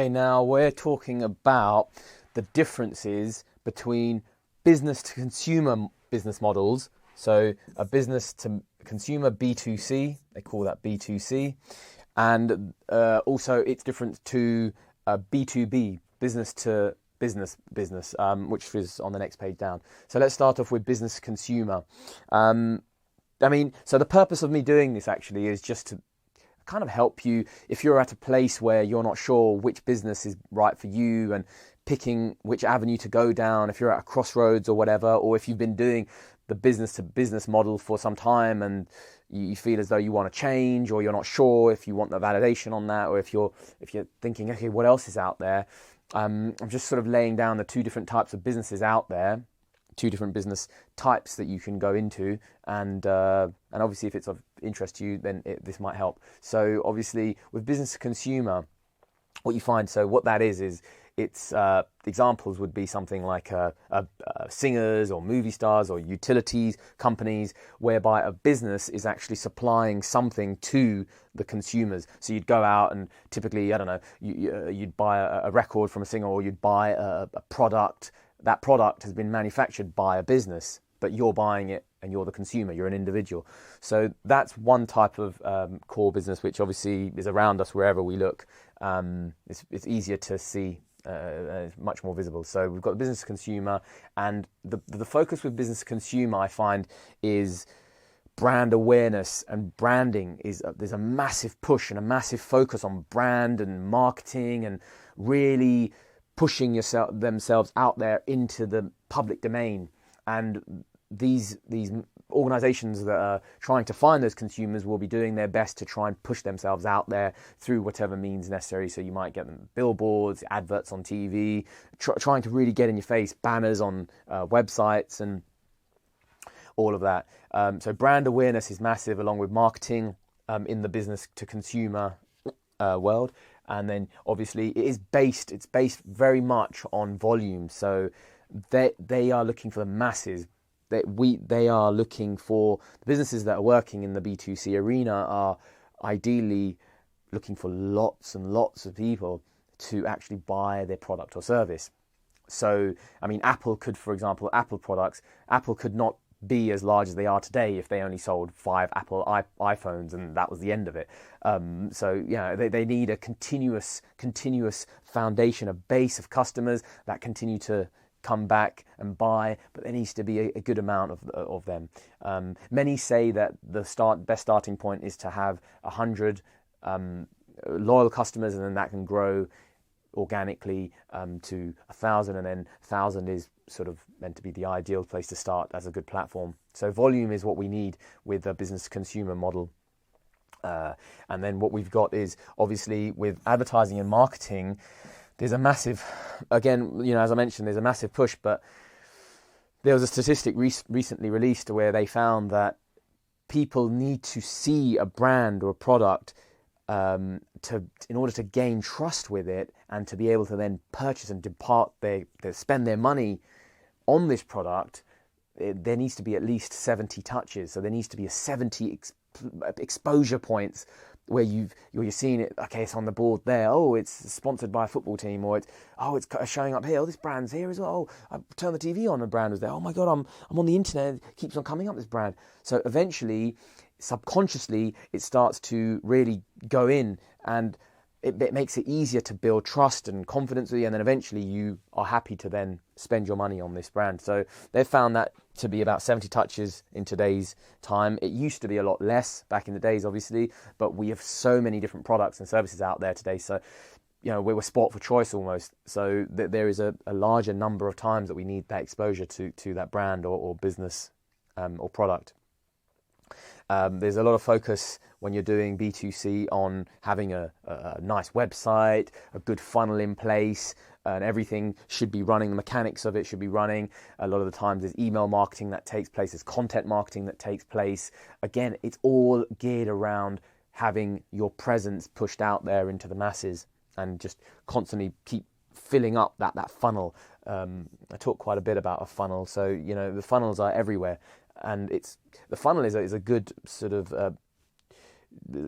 Okay, now we're talking about the differences between business to consumer business models. So a business to consumer B2C, they call that B2C. And also it's different to B2B, business to business, which is on the next page down. So let's start off with business to consumer. So the purpose of me doing this actually is just to kind of help you if you're at a place where you're not sure which business is right for you and picking which avenue to go down, if you're at a crossroads or whatever, or if you've been doing the business to business model for some time and you feel as though you want to change, or you're not sure if you want the validation on that, or if you're thinking, okay, what else is out there? I'm just sort of laying down the two different types of businesses out there, two different business types that you can go into, and obviously if it's of interest to you, then this might help. So obviously with business to consumer, what you find, so what that is it's examples would be something like singers or movie stars or utilities companies, whereby a business is actually supplying something to the consumers. So you'd go out and typically, I don't know, you'd buy a record from a singer, or you'd buy a product. That product has been manufactured by a business, but you're buying it and you're the consumer, you're an individual. So that's one type of core business, which obviously is around us wherever we look. It's easier to see, much more visible. So we've got the business to consumer, and the focus with business to consumer, I find, is brand awareness and branding. There's a massive push and a massive focus on brand and marketing and really pushing themselves out there into the public domain. And these organizations that are trying to find those consumers will be doing their best to try and push themselves out there through whatever means necessary. So you might get them billboards, adverts on TV, trying to really get in your face, banners on websites and all of that. So brand awareness is massive, along with marketing in the business to consumer world. And then obviously it's based very much on volume. So they are looking for the masses. They are looking for the businesses that are working in the B2C arena are ideally looking for lots and lots of people to actually buy their product or service. So, I mean, Apple could, for example, Apple products, Apple could not be as large as they are today if they only sold 5 Apple iPhones and that was the end of it. So, yeah, they need a continuous foundation, a base of customers that continue to come back and buy, but there needs to be a good amount of them. Many say that the best starting point is to have 100 loyal customers, and then that can grow organically to 1,000, and then 1,000 is sort of meant to be the ideal place to start as a good platform. So volume is what we need with a business consumer model. And then what we've got is obviously with advertising and marketing, there's a massive, again, as I mentioned, there's a massive push, but there was a statistic recently released where they found that people need to see a brand or a product in order to gain trust with it and to be able to then purchase and spend their money on this product. There needs to be at least 70 touches. So there needs to be a 70 exposure points where you're seeing it. Okay, it's on the board there. Oh, it's sponsored by a football team, or it's showing up here. Oh, this brand's here as well. Oh, I turned the TV on, the brand was there. Oh my God, I'm on the internet. It keeps on coming up, this brand. So eventually, subconsciously, it starts to really go in, and it makes it easier to build trust and confidence with you, and then eventually you are happy to then spend your money on this brand. So they've found that to be about 70 touches in today's time. It used to be a lot less back in the days, obviously, but we have so many different products and services out there today. So, we're sport for choice almost. So there is a larger number of times that we need that exposure to that brand or business or product. There's a lot of focus when you're doing B2C on having a nice website, a good funnel in place, and everything should be running. The mechanics of it should be running. A lot of the times there's email marketing that takes place, there's content marketing that takes place. Again, it's all geared around having your presence pushed out there into the masses and just constantly keep filling up that funnel. I talk quite a bit about a funnel. So, the funnels are everywhere. And the funnel is a good sort of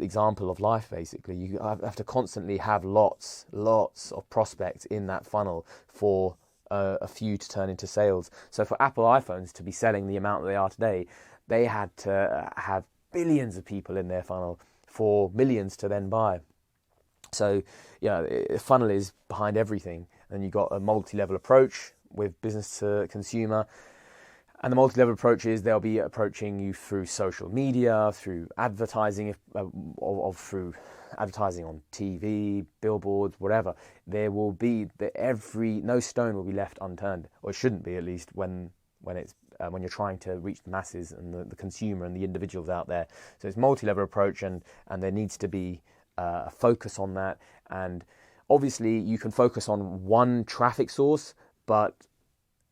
example of life, basically. You have to constantly have lots of prospects in that funnel for a few to turn into sales. So for Apple iPhones to be selling the amount that they are today, they had to have billions of people in their funnel for millions to then buy. So, a funnel is behind everything. And you've got a multi-level approach with business to consumer. And the multi-level approach is they'll be approaching you through social media, through advertising, or through advertising on TV, billboards, whatever. There will be no stone will be left unturned, or it shouldn't be, at least when you're trying to reach the masses and the consumer and the individuals out there. So it's multi-level approach, and there needs to be a focus on that. And obviously you can focus on one traffic source, but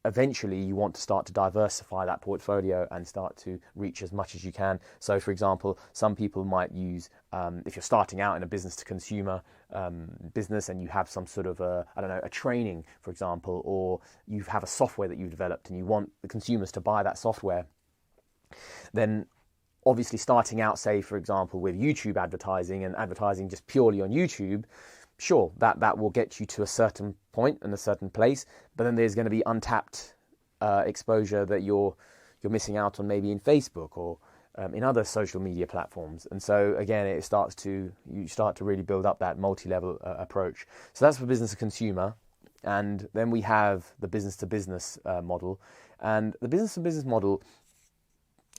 eventually you want to start to diversify that portfolio and start to reach as much as you can. So for example, some people might use, if you're starting out in a business to consumer business and you have some sort of a training, for example, or you have a software that you've developed and you want the consumers to buy that software, then obviously starting out, say for example, with YouTube advertising and advertising just purely on YouTube, sure, that will get you to a certain point and a certain place, but then there's going to be untapped exposure that you're missing out on, maybe in Facebook or in other social media platforms. And so again, you start to really build up that multi-level approach. So that's for business to consumer. And then we have the business to business model. And the business to business model,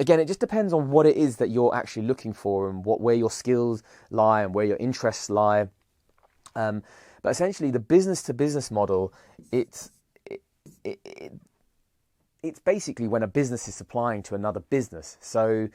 again, it just depends on what it is that you're actually looking for and where your skills lie and where your interests lie. But essentially, the business-to-business model, it's basically when a business is supplying to another business. So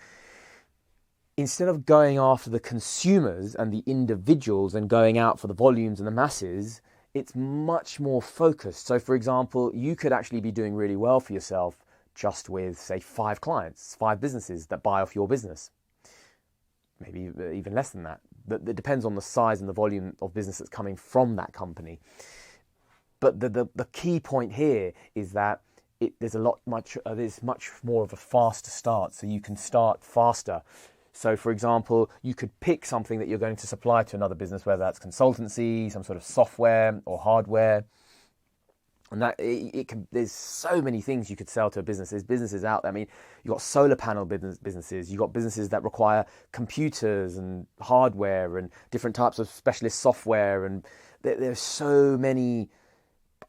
instead of going after the consumers and the individuals and going out for the volumes and the masses, it's much more focused. So for example, you could actually be doing really well for yourself just with, say, 5 clients, 5 businesses that buy off your business. Maybe even less than that. But it depends on the size and the volume of business that's coming from that company. But the key point here is that there's much more of a faster start, so you can start faster. So for example, you could pick something that you're going to supply to another business, whether that's consultancy, some sort of software or hardware. And that there's so many things you could sell to a business. There's businesses out there. I mean, you've got solar panel businesses. You've got businesses that require computers and hardware and different types of specialist software. And there's so many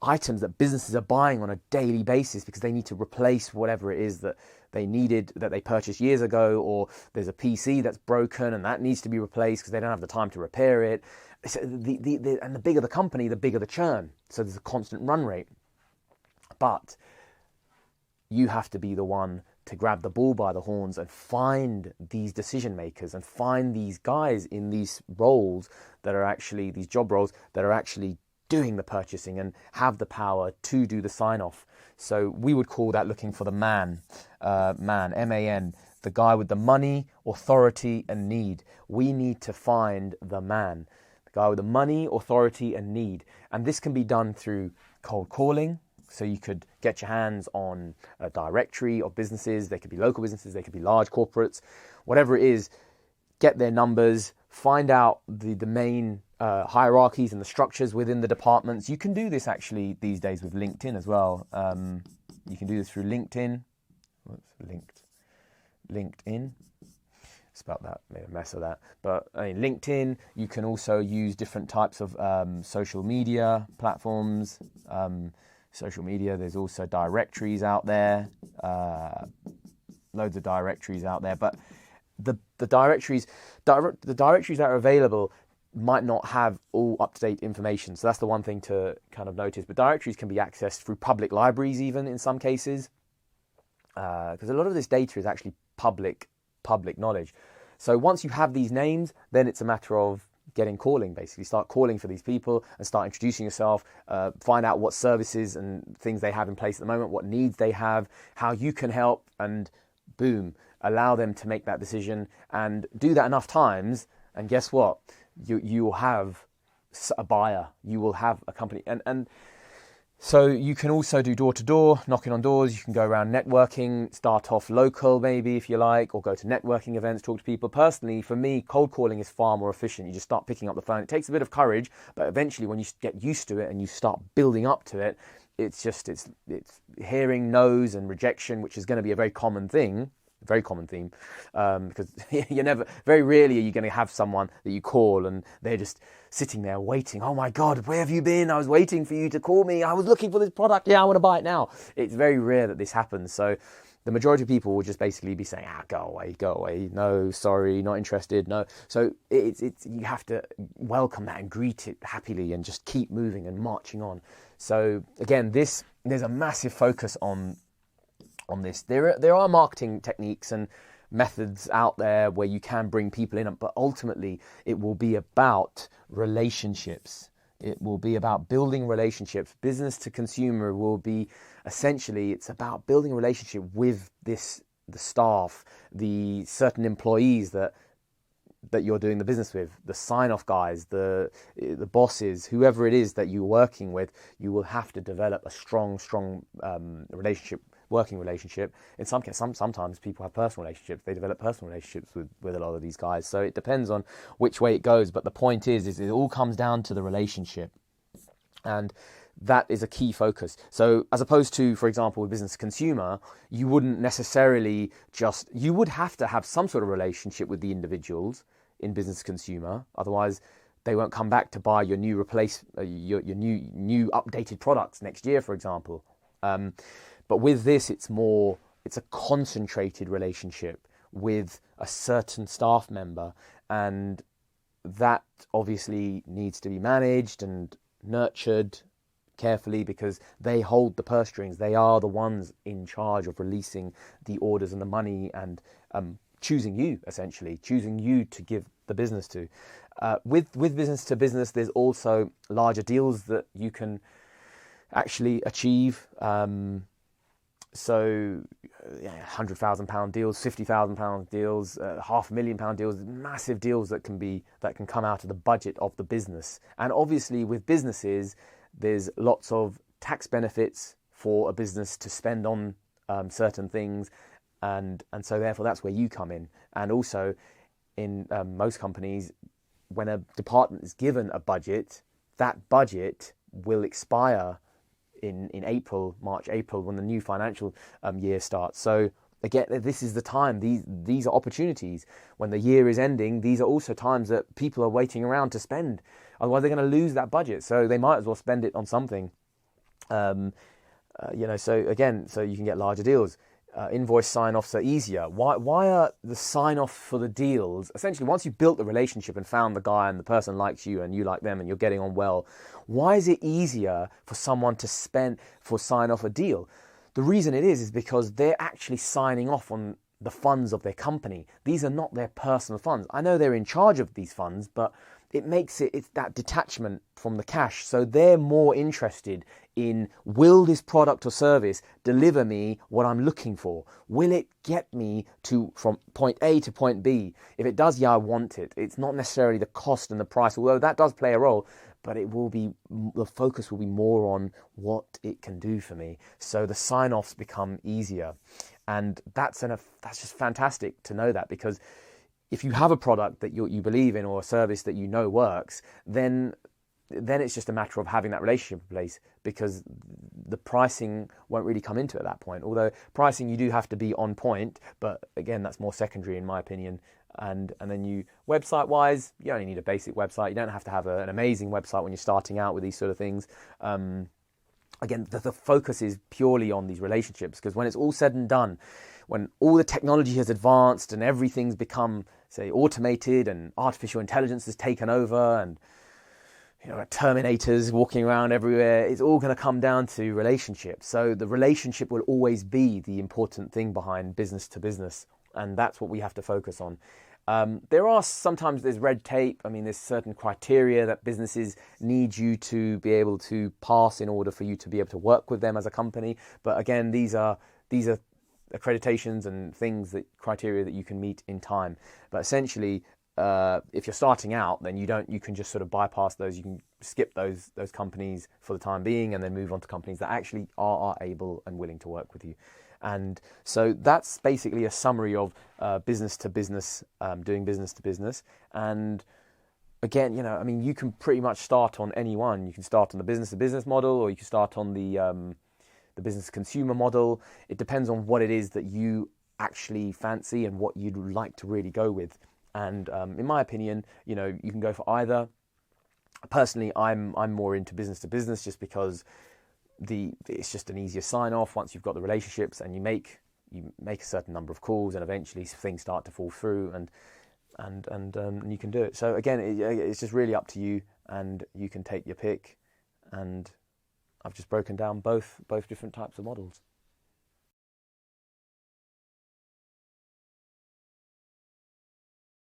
items that businesses are buying on a daily basis because they need to replace whatever it is that they needed, that they purchased years ago, or there's a PC that's broken and that needs to be replaced because they don't have the time to repair it. So and the bigger the company, the bigger the churn. So there's a constant run rate. But you have to be the one to grab the bull by the horns and find these decision makers and find these guys in these roles that are actually, these job roles that are actually doing the purchasing and have the power to do the sign off. So we would call that looking for the man, M-A-N, the guy with the money, authority and need. We need to find the man. Guy with the money, authority and need. And this can be done through cold calling. So you could get your hands on a directory of businesses. They could be local businesses, they could be large corporates, whatever it is. Get their numbers, find out the main hierarchies and the structures within the departments. You can do this actually these days with LinkedIn as well. You can do this through LinkedIn. LinkedIn. Spelt that, made a mess of that. But LinkedIn, you can also use different types of social media platforms. Social media, there's also directories out there, loads of directories out there. But the directories that are available might not have all up-to-date information. So that's the one thing to kind of notice. But directories can be accessed through public libraries even in some cases, because a lot of this data is actually public knowledge. So once you have these names, then it's a matter of calling, basically. Start calling for these people and start introducing yourself, find out what services and things they have in place at the moment, what needs they have, how you can help, and boom, allow them to make that decision. And do that enough times, and guess what? You will have a buyer, you will have a company. And So you can also do door-to-door, knocking on doors. You can go around networking, start off local maybe if you like, or go to networking events, talk to people. Personally, for me, cold calling is far more efficient. You just start picking up the phone. It takes a bit of courage, but eventually when you get used to it and you start building up to it, it's hearing no's and rejection, which is going to be a very common thing. Very common theme, because very rarely are you going to have someone that you call and they're just sitting there waiting. Oh my God, where have you been? I was waiting for you to call me. I was looking for this product. Yeah, I want to buy it now. It's very rare that this happens. So the majority of people will just basically be saying, go away. No, sorry, not interested. No. So it's you have to welcome that and greet it happily and just keep moving and marching on. So again, there's a massive focus on this. There are marketing techniques and methods out there where you can bring people in, but ultimately it will be about relationships. It will be about building relationships. Business to consumer will be essentially, it's about building a relationship with the staff, the certain employees that you're doing the business with, the sign-off guys, the bosses, whoever it is that you're working with. You will have to develop a strong relationship, working relationship. In some cases, sometimes people have personal relationships. They develop personal relationships with a lot of these guys. So it depends on which way it goes. But the point is it all comes down to the relationship. And that is a key focus. So as opposed to, for example, with business to consumer, you wouldn't necessarily you would have to have some sort of relationship with the individuals in business to consumer. Otherwise, they won't come back to buy your new your new updated products next year, for example. But with this, it's a concentrated relationship with a certain staff member, and that obviously needs to be managed and nurtured carefully because they hold the purse strings. They are the ones in charge of releasing the orders and the money and choosing you to give the business to. With business to business, there's also larger deals that you can actually achieve. So £100,000 deals, £50,000 deals, £500,000 deals, massive deals that can come out of the budget of the business. And obviously with businesses, there's lots of tax benefits for a business to spend on certain things. And so therefore that's where you come in. And also in most companies, when a department is given a budget, that budget will expire in March, April, when the new financial year starts. So again, this is the time. These are opportunities. When the year is ending, these are also times that people are waiting around to spend. Otherwise, they're going to lose that budget. So they might as well spend it on something. So you can get larger deals. Invoice sign-offs are easier. Why are the sign-off for the deals, essentially once you've built the relationship and found the guy and the person likes you and you like them and you're getting on well, why is it easier for someone to sign off a deal? The reason it is because they're actually signing off on the funds of their company. These are not their personal funds. I know they're in charge of these funds, but it's that detachment from the cash. So they're more interested in, will this product or service deliver me what I'm looking for? Will it get me from point A to point B? If it does, I want it. It's not necessarily the cost and the price, although that does play a role, but the focus will be more on what it can do for me. So the sign-offs become easier. And that's just fantastic to know that, because if you have a product that you believe in or a service that you know works, then it's just a matter of having that relationship in place, because the pricing won't really come into it at that point. Although pricing, you do have to be on point, but again, that's more secondary in my opinion. And then website-wise, you only need a basic website. You don't have to have an amazing website when you're starting out with these sort of things. Again, the focus is purely on these relationships, because when it's all said and done, when all the technology has advanced and everything's become, say, automated and artificial intelligence has taken over and Terminators walking around everywhere, it's all going to come down to relationships. So the relationship will always be the important thing behind business to business, and that's what we have to focus on. Sometimes there's red tape. I mean, there's certain criteria that businesses need you to be able to pass in order for you to be able to work with them as a company. But again, these are accreditations and criteria that you can meet in time. But essentially, if you're starting out, then you can just sort of bypass those. You can skip those companies for the time being, and then move on to companies that actually are able and willing to work with you. And so that's basically a summary of business to business, doing business to business. And again, you can pretty much start on any one. You can start on the business to business model, or you can start on the business to consumer model. It depends on what it is that you actually fancy and what you'd like to really go with. And in my opinion, you can go for either. Personally, I'm more into business to business, just because it's just an easier sign off once you've got the relationships, and you make a certain number of calls, and eventually things start to fall through, and you can do it. So again, it's just really up to you, and you can take your pick. And I've just broken down both different types of models.